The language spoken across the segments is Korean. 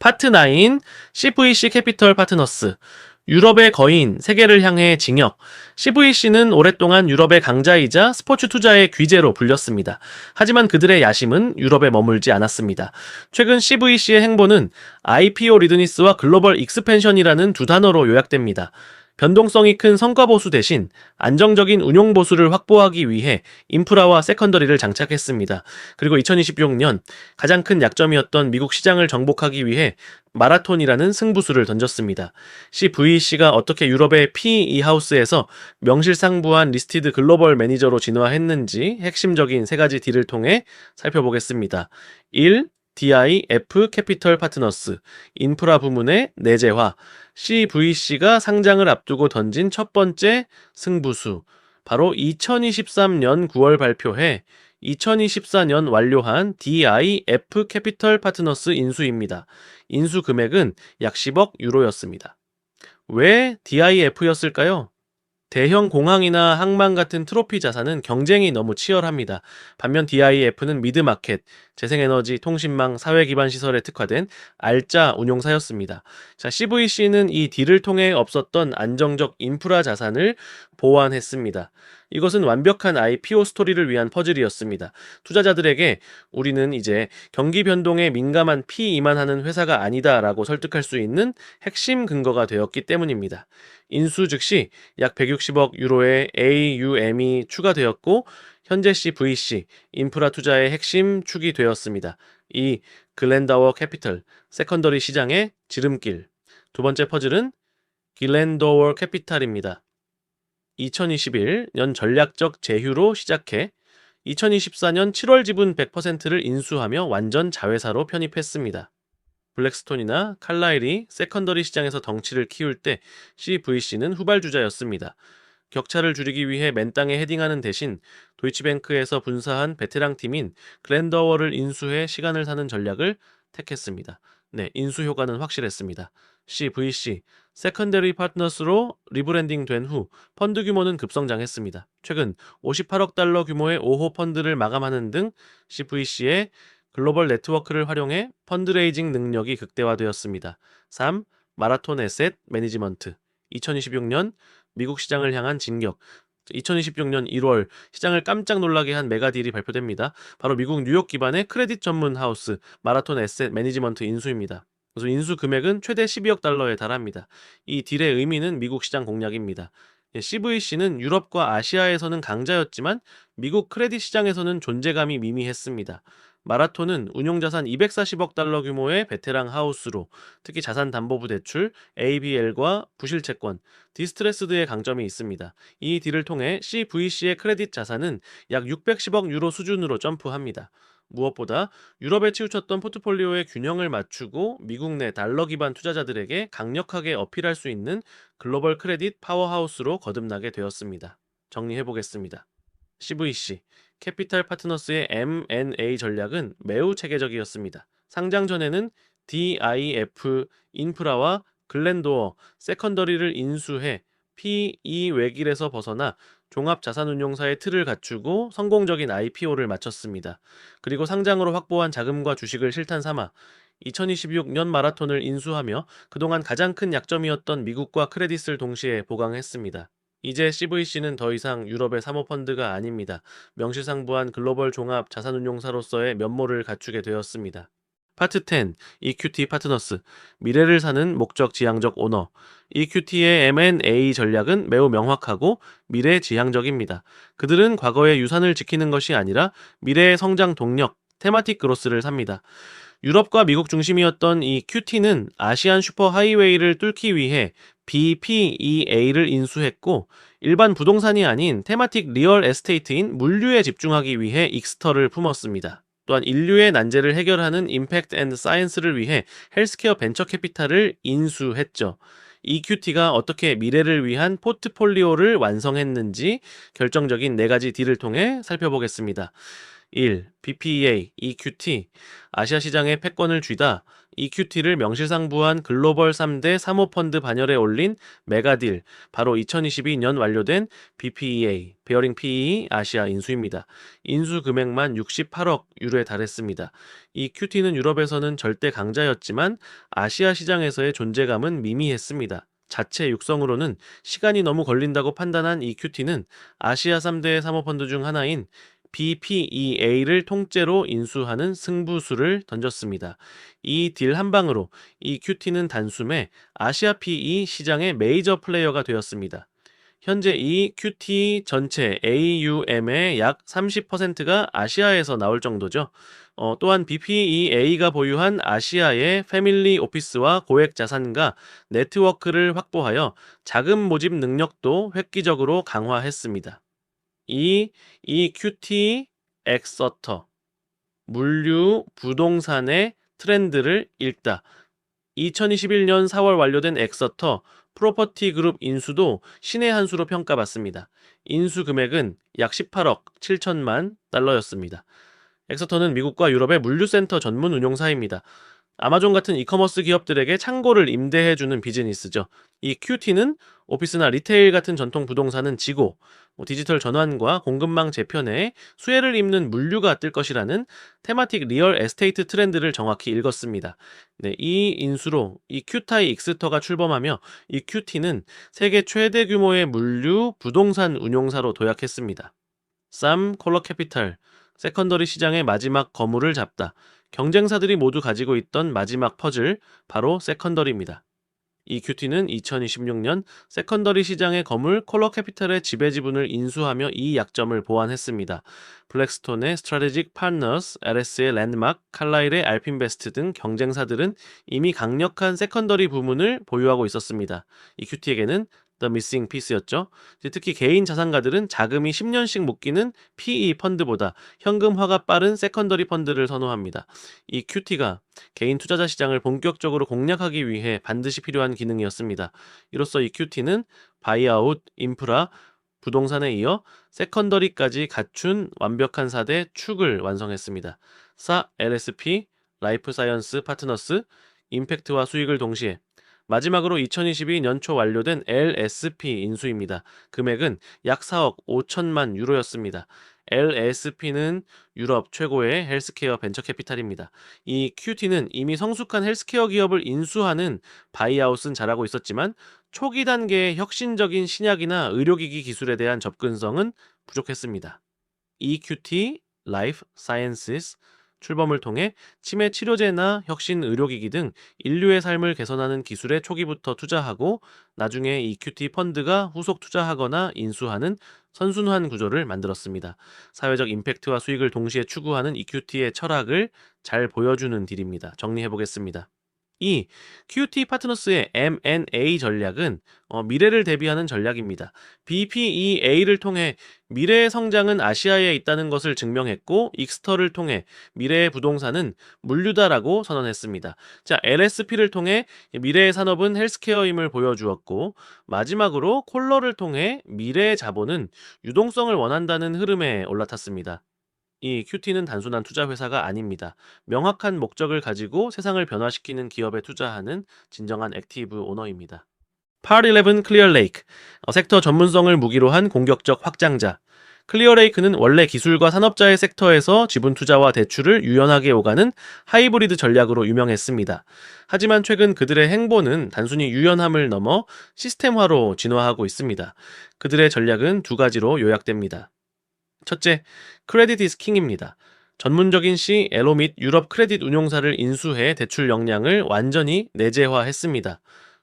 파트 9 CVC 캐피털 파트너스 유럽의 거인, 세계를 향해 징역. CVC는 오랫동안 유럽의 강자이자 스포츠 투자의 귀재로 불렸습니다. 하지만 그들의 야심은 유럽에 머물지 않았습니다. 최근 CVC의 행보는 IPO 리드니스와 글로벌 익스펜션이라는 두 단어로 요약됩니다. 변동성이 큰 성과 보수 대신 안정적인 운용 보수를 확보하기 위해 인프라와 세컨더리를 장착했습니다. 그리고 2026년 가장 큰 약점이었던 미국 시장을 정복하기 위해 마라톤이라는 승부수를 던졌습니다. CVC가 어떻게 유럽의 PE 하우스에서 명실상부한 리스티드 글로벌 매니저로 진화했는지 핵심적인 세 가지 딜을 통해 살펴보겠습니다. 1. DIF 캐피털 파트너스, 인프라 부문의 내재화. CVC가 상장을 앞두고 던진 첫 번째 승부수, 바로 2023년 9월 발표해 2024년 완료한 DIF 캐피털 파트너스 인수입니다. 인수 금액은 약 10억 유로였습니다. 왜 DIF였을까요? 대형 공항이나 항만 같은 트로피 자산은 경쟁이 너무 치열합니다. 반면 DIF는 미드마켓, 재생에너지, 통신망, 사회기반 시설에 특화된 알짜 운용사였습니다. 자, CVC는 이 딜을 통해 없었던 안정적 인프라 자산을 보완했습니다. 이것은 완벽한 IPO 스토리를 위한 퍼즐이었습니다. 투자자들에게 우리는 이제 경기 변동에 민감한 PE만 하는 회사가 아니다라고 설득할 수 있는 핵심 근거가 되었기 때문입니다. 인수 즉시 약 160억 유로의 AUM이 추가되었고 현재 CVC 인프라 투자의 핵심 축이 되었습니다. 이 글렌다워 캐피털 세컨더리 시장의 지름길. 두 번째 퍼즐은 글렌다워 캐피탈입니다. 2021년 전략적 제휴로 시작해 2024년 7월 지분 100%를 인수하며 완전 자회사로 편입했습니다. 블랙스톤이나 칼라일이 세컨더리 시장에서 덩치를 키울 때 CVC는 후발주자였습니다. 격차를 줄이기 위해 맨땅에 헤딩하는 대신 도이치뱅크에서 분사한 베테랑 팀인 글렌더워를 인수해 시간을 사는 전략을 택했습니다. 네, 인수 효과는 확실했습니다. CVC 세컨더리 파트너스로 리브랜딩 된 후 펀드 규모는 급성장했습니다. 최근 58억 달러 규모의 5호 펀드를 마감하는 등 CVC의 글로벌 네트워크를 활용해 펀드레이징 능력이 극대화되었습니다. 3. 마라톤 에셋 매니지먼트 2026년 미국 시장을 향한 진격. 2026년 1월 시장을 깜짝 놀라게 한 메가딜이 발표됩니다. 바로 미국 뉴욕 기반의 크레딧 전문 하우스 마라톤 에셋 매니지먼트 인수입니다. 그래서 인수 금액은 최대 12억 달러에 달합니다. 이 딜의 의미는 미국 시장 공략입니다. CVC는 유럽과 아시아에서는 강자였지만 미국 크레딧 시장에서는 존재감이 미미했습니다. 마라톤은 운용자산 240억 달러 규모의 베테랑 하우스로 특히 자산담보부 대출, ABL과 부실채권, 디스트레스드의 강점이 있습니다. 이 딜을 통해 CVC의 크레딧 자산은 약 610억 유로 수준으로 점프합니다. 무엇보다 유럽에 치우쳤던 포트폴리오의 균형을 맞추고 미국 내 달러 기반 투자자들에게 강력하게 어필할 수 있는 글로벌 크레딧 파워하우스로 거듭나게 되었습니다. 정리해보겠습니다. CVC, 캐피탈 파트너스의 M&A 전략은 매우 체계적이었습니다. 상장 전에는 DIF 인프라와 글렌도어 세컨더리를 인수해 PE 외길에서 벗어나 종합자산운용사의 틀을 갖추고 성공적인 IPO를 마쳤습니다. 그리고 상장으로 확보한 자금과 주식을 실탄 삼아 2026년 마라톤을 인수하며 그동안 가장 큰 약점이었던 미국과 크레딧을 동시에 보강했습니다. 이제 CVC는 더 이상 유럽의 사모펀드가 아닙니다. 명실상부한 글로벌 종합 자산운용사로서의 면모를 갖추게 되었습니다. 파트 10. EQT 파트너스 미래를 사는 목적 지향적 오너. EQT의 M&A 전략은 매우 명확하고 미래 지향적입니다. 그들은 과거의 유산을 지키는 것이 아니라 미래의 성장 동력, 테마틱 그로스를 삽니다. 유럽과 미국 중심이었던 이 QT는 아시안 슈퍼 하이웨이를 뚫기 위해 BPEA를 인수했고 일반 부동산이 아닌 테마틱 리얼 에스테이트인 물류에 집중하기 위해 익스터를 품었습니다. 또한 인류의 난제를 해결하는 임팩트 앤드 사이언스를 위해 헬스케어 벤처 캐피탈을 인수했죠. EQT가 어떻게 미래를 위한 포트폴리오를 완성했는지 결정적인 4가지 딜을 통해 살펴보겠습니다. 1. BPEA, EQT. 아시아 시장에 패권을 쥐다 EQT를 명실상부한 글로벌 3대 사모펀드 반열에 올린 메가딜, 바로 2022년 완료된 BPEA, 베어링 PE 아시아 인수입니다. 인수 금액만 68억 유로에 달했습니다. EQT는 유럽에서는 절대 강자였지만 아시아 시장에서의 존재감은 미미했습니다. 자체 육성으로는 시간이 너무 걸린다고 판단한 EQT는 아시아 3대 사모펀드 중 하나인 BPEA를 통째로 인수하는 승부수를 던졌습니다. 이 딜 한 방으로 EQT는 단숨에 아시아 PE 시장의 메이저 플레이어가 되었습니다. 현재 EQT 전체 AUM의 약 30%가 아시아에서 나올 정도죠. 또한 BPEA가 보유한 아시아의 패밀리 오피스와 고액 자산과 네트워크를 확보하여 자금 모집 능력도 획기적으로 강화했습니다. 이 EQT 엑서터 물류 부동산의 트렌드를 읽다. 2021년 4월 완료된 엑서터 프로퍼티 그룹 인수도 신의 한 수로 평가받습니다. 인수 금액은 약 18억 7천만 달러였습니다. 엑서터는 미국과 유럽의 물류센터 전문 운용사입니다. 아마존 같은 이커머스 기업들에게 창고를 임대해주는 비즈니스죠. 이 QT는 오피스나 리테일 같은 전통 부동산은 지고, 디지털 전환과 공급망 재편에 수혜를 입는 물류가 뜰 것이라는 테마틱 리얼 에스테이트 트렌드를 정확히 읽었습니다. 네, 이 인수로 이 큐타이 익스터가 출범하며 이 QT는 세계 최대 규모의 물류 부동산 운용사로 도약했습니다. 쌈 콜러 캐피탈, 세컨더리 시장의 마지막 거물을 잡다. 경쟁사들이 모두 가지고 있던 마지막 퍼즐, 바로 세컨더리입니다. EQT는 2026년 세컨더리 시장의 거물 콜러 캐피탈의 지배 지분을 인수하며 이 약점을 보완했습니다. 블랙스톤의 스트래테직 파트너스, LS의 랜드마크, 칼라일의 알핀베스트 등 경쟁사들은 이미 강력한 세컨더리 부문을 보유하고 있었습니다. EQT에게는 The Missing Piece였죠. 특히 개인 자산가들은 자금이 10년씩 묶이는 PE 펀드보다 현금화가 빠른 세컨더리 펀드를 선호합니다. 이 QT가 개인 투자자 시장을 본격적으로 공략하기 위해 반드시 필요한 기능이었습니다. 이로써 이 QT는 바이아웃, 인프라, 부동산에 이어 세컨더리까지 갖춘 완벽한 4대 축을 완성했습니다. LSP, 라이프 사이언스 파트너스, 임팩트와 수익을 동시에 마지막으로 2022 연초 완료된 LSP 인수입니다. 금액은 약 4억 5천만 유로였습니다. LSP는 유럽 최고의 헬스케어 벤처 캐피탈입니다. 이 QT는 이미 성숙한 헬스케어 기업을 인수하는 바이아웃은 잘하고 있었지만 초기 단계의 혁신적인 신약이나 의료기기 기술에 대한 접근성은 부족했습니다. EQT Life Sciences 출범을 통해 치매 치료제나 혁신 의료기기 등 인류의 삶을 개선하는 기술에 초기부터 투자하고 나중에 EQT 펀드가 후속 투자하거나 인수하는 선순환 구조를 만들었습니다. 사회적 임팩트와 수익을 동시에 추구하는 EQT의 철학을 잘 보여주는 딜입니다. 정리해 보겠습니다. 이 QT 파트너스의 M&A 전략은 미래를 대비하는 전략입니다. BPEA를 통해 미래의 성장은 아시아에 있다는 것을 증명했고 익스터를 통해 미래의 부동산은 물류다라고 선언했습니다. 자, LSP를 통해 미래의 산업은 헬스케어임을 보여주었고 마지막으로 콜러를 통해 미래의 자본은 유동성을 원한다는 흐름에 올라탔습니다. 이 QT는 단순한 투자 회사가 아닙니다. 명확한 목적을 가지고 세상을 변화시키는 기업에 투자하는 진정한 액티브 오너입니다. Par11 클리어레이크, 섹터 전문성을 무기로 한 공격적 확장자. 클리어레이크는 원래 기술과 산업자의 섹터에서 지분 투자와 대출을 유연하게 오가는 하이브리드 전략으로 유명했습니다. 하지만 최근 그들의 행보는 단순히 유연함을 넘어 시스템화로 진화하고 있습니다. 그들의 전략은 두 가지로 요약됩니다. 첫째, 크레딧 이즈 킹입니다. 전문적인 CLO 및 유럽 크레딧 운용사를 인수해 대출 역량을 완전히 내재화했습니다.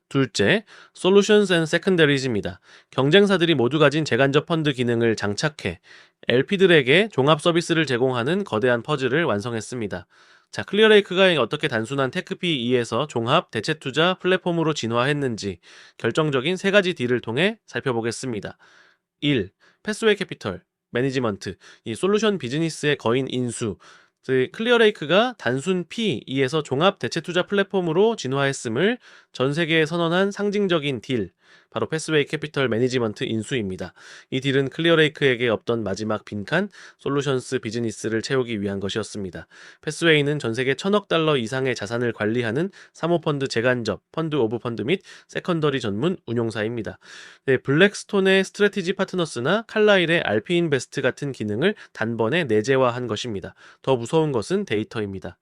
둘째, 솔루션스 앤 세컨더리즈입니다. 경쟁사들이 모두 가진 재간접 펀드 기능을 장착해 LP들에게 종합 서비스를 제공하는 거대한 퍼즐을 완성했습니다. 자, 클리어레이크가 어떻게 단순한 테크PE에서 종합 대체 투자 플랫폼으로 진화했는지 결정적인 세 가지 딜을 통해 살펴보겠습니다. 1. 패스웨이 캐피털 매니지먼트, 이 솔루션 비즈니스의 거인 인수, 클리어레이크가 단순 P2에서 종합 대체 투자 플랫폼으로 진화했음을 전 세계에 선언한 상징적인 딜, 바로 패스웨이 캐피털 매니지먼트 인수입니다. 이 딜은 클리어레이크에게 없던 마지막 빈칸 솔루션스 비즈니스를 채우기 위한 것이었습니다. 패스웨이는 전 세계 1,000억 달러 이상의 자산을 관리하는 사모펀드 재간접, 펀드 오브 펀드 및 세컨더리 전문 운용사입니다. 블랙스톤의 스트래티지 파트너스나 칼라일의 RP 인베스트 같은 기능을 단번에 내재화한 것입니다. 더 무서운 것은 데이터입니다.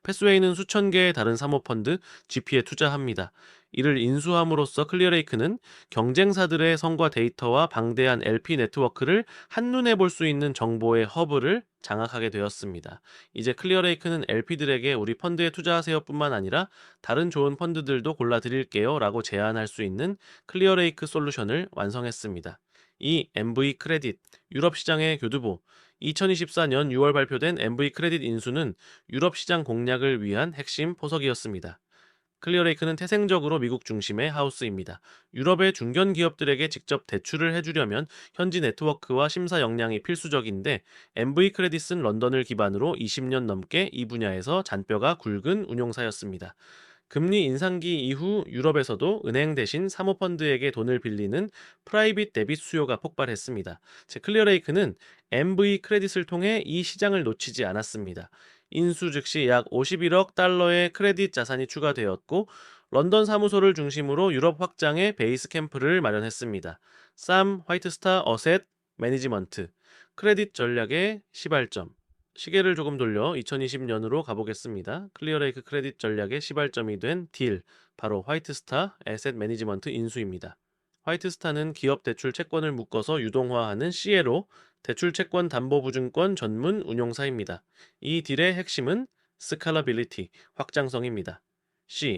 패스웨이는 수천 개의 다른 사모펀드, GP에 투자합니다. 이를 인수함으로써 클리어레이크는 경쟁사들의 성과 데이터와 방대한 LP 네트워크를 한눈에 볼 수 있는 정보의 허브를 장악하게 되었습니다. 이제 클리어레이크는 LP들에게 우리 펀드에 투자하세요 뿐만 아니라 다른 좋은 펀드들도 골라드릴게요 라고 제안할 수 있는 클리어레이크 솔루션을 완성했습니다. 이 MV 크레딧, 유럽 시장의 교두보, 2024년 6월 발표된 MV 크레딧 인수는 유럽 시장 공략을 위한 핵심 포석이었습니다. 클리어레이크는 태생적으로 미국 중심의 하우스입니다. 유럽의 중견 기업들에게 직접 대출을 해주려면 현지 네트워크와 심사 역량이 필수적인데 MV 크레딧은 런던을 기반으로 20년 넘게 이 분야에서 잔뼈가 굵은 운용사였습니다. 금리 인상기 이후 유럽에서도 은행 대신 사모펀드에게 돈을 빌리는 프라이빗 데빗 수요가 폭발했습니다. 즉 클리어레이크는 MV 크레딧을 통해 이 시장을 놓치지 않았습니다. 인수 즉시 약 51억 달러의 크레딧 자산이 추가되었고 런던 사무소를 중심으로 유럽 확장에 베이스 캠프를 마련했습니다. 쌈 화이트스타 어셋 매니지먼트 크레딧 전략의 시발점 시계를 조금 돌려 2020년으로 가보겠습니다. 클리어레이크 크레딧 전략의 시발점이 된 딜, 바로 화이트스타 에셋 매니지먼트 인수입니다. 화이트스타는 기업 대출 채권을 묶어서 유동화하는 CLO, 대출 채권 담보보증권 전문 운용사입니다. 이 딜의 핵심은 스칼라빌리티, 확장성입니다.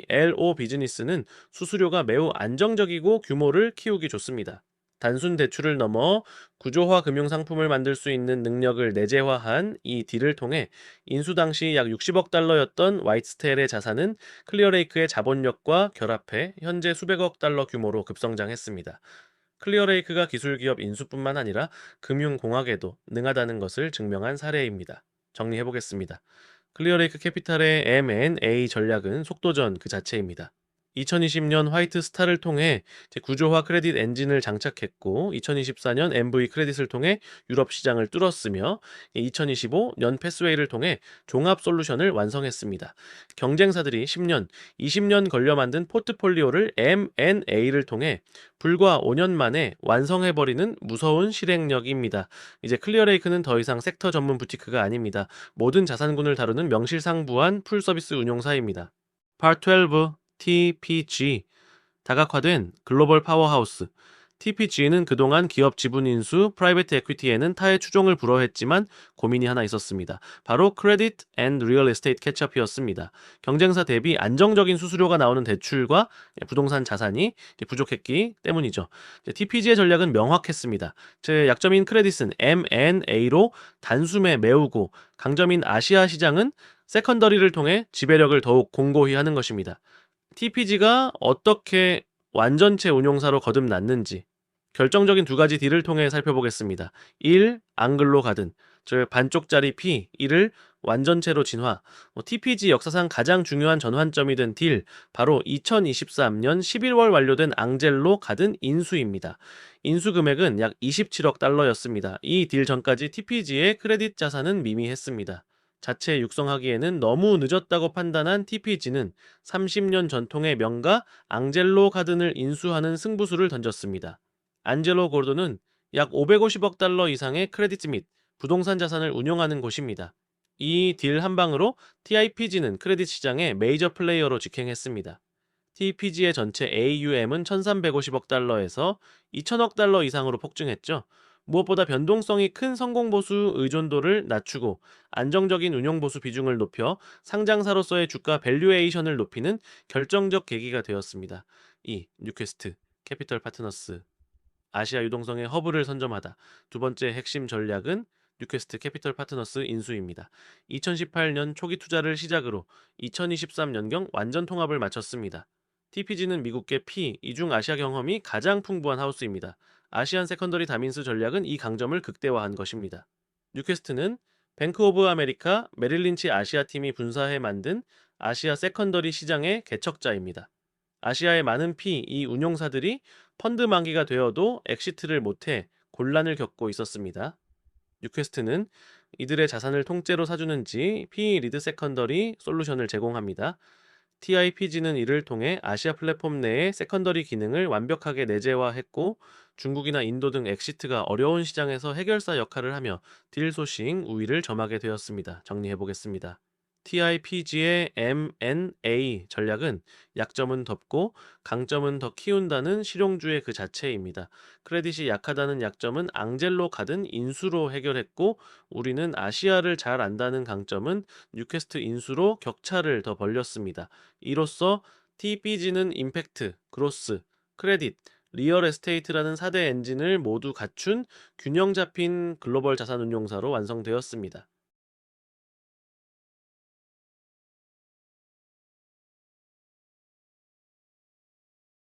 LO 비즈니스는 수수료가 매우 안정적이고 규모를 키우기 좋습니다. 단순 대출을 넘어 구조화 금융 상품을 만들 수 있는 능력을 내재화한 이 딜을 통해 인수 당시 약 60억 달러였던 화이트스텔의 자산은 클리어레이크의 자본력과 결합해 현재 수백억 달러 규모로 급성장했습니다. 클리어레이크가 기술기업 인수뿐만 아니라 금융공학에도 능하다는 것을 증명한 사례입니다. 정리해보겠습니다. 클리어레이크 캐피탈의 M&A 전략은 속도전 그 자체입니다. 2020년 화이트 스타를 통해 구조화 크레딧 엔진을 장착했고 2024년 MV 크레딧을 통해 유럽 시장을 뚫었으며 2025년 패스웨이를 통해 종합 솔루션을 완성했습니다. 경쟁사들이 10년, 20년 걸려 만든 포트폴리오를 M&A를 통해 불과 5년 만에 완성해버리는 무서운 실행력입니다. 이제 클리어레이크는 더 이상 섹터 전문 부티크가 아닙니다. 모든 자산군을 다루는 명실상부한 풀서비스 운용사입니다. Part 12 TPG 다각화된 글로벌 파워하우스 TPG는 그동안 기업 지분 인수, 프라이베트 에퀴티에는 타의 추종을 불허했지만 고민이 하나 있었습니다. 바로 크레딧 앤 리얼 에스테이트 캐치업이었습니다. 경쟁사 대비 안정적인 수수료가 나오는 대출과 부동산 자산이 부족했기 때문이죠. TPG의 전략은 명확했습니다. 제 약점인 크레딧은 M&A로 단숨에 메우고 강점인 아시아 시장은 세컨더리를 통해 지배력을 더욱 공고히 하는 것입니다. TPG가 어떻게 완전체 운용사로 거듭났는지 결정적인 두 가지 딜을 통해 살펴보겠습니다. 1. 앙글로 가든, 즉 반쪽짜리 P, 이를 완전체로 진화. TPG 역사상 가장 중요한 전환점이 된 딜, 바로 2023년 11월 완료된 앙젤로 가든 인수입니다. 인수 금액은 약 27억 달러였습니다. 이 딜 전까지 TPG의 크레딧 자산은 미미했습니다. 자체 육성하기에는 너무 늦었다고 판단한 TPG는 30년 전통의 명가 앙젤로 가든을 인수하는 승부수를 던졌습니다. 안젤로 고르도는 약 550억 달러 이상의 크레딧 및 부동산 자산을 운용하는 곳입니다. 이 딜 한 방으로 TIPG는 크레딧 시장의 메이저 플레이어로 직행했습니다. TPG의 전체 AUM은 1350억 달러에서 2000억 달러 이상으로 폭증했죠. 무엇보다 변동성이 큰 성공보수 의존도를 낮추고 안정적인 운용보수 비중을 높여 상장사로서의 주가 밸류에이션을 높이는 결정적 계기가 되었습니다. 2. 뉴퀘스트 캐피털 파트너스 아시아 유동성의 허브를 선점하다. 두 번째 핵심 전략은 뉴퀘스트 캐피털 파트너스 인수입니다. 2018년 초기 투자를 시작으로 2023년경 완전 통합을 마쳤습니다. TPG는 미국계 P, 이중 아시아 경험이 가장 풍부한 하우스입니다. 아시안 세컨더리 다민스 전략은 이 강점을 극대화한 것입니다. 뉴퀘스트는 뱅크 오브 아메리카, 메릴린치 아시아 팀이 분사해 만든 아시아 세컨더리 시장의 개척자입니다. 아시아의 많은 이 운용사들이 펀드 만기가 되어도 엑시트를 못해 곤란을 겪고 있었습니다. 뉴퀘스트는 이들의 자산을 통째로 사주는지 PE 리드 세컨더리 솔루션을 제공합니다. TIPG는 이를 통해 아시아 플랫폼 내의 세컨더리 기능을 완벽하게 내재화했고 중국이나 인도 등 엑시트가 어려운 시장에서 해결사 역할을 하며 딜 소싱 우위를 점하게 되었습니다. 정리해 보겠습니다. TIPG의 M&A 전략은 약점은 덮고 강점은 더 키운다는 실용주의 그 자체입니다. 크레딧이 약하다는 약점은 앙젤로 가든 인수로 해결했고 우리는 아시아를 잘 안다는 강점은 뉴캐스트 인수로 격차를 더 벌렸습니다. 이로써 TPG는 임팩트, 그로스, 크레딧, 리얼 에스테이트라는 4대 엔진을 모두 갖춘 균형 잡힌 글로벌 자산 운용사로 완성되었습니다.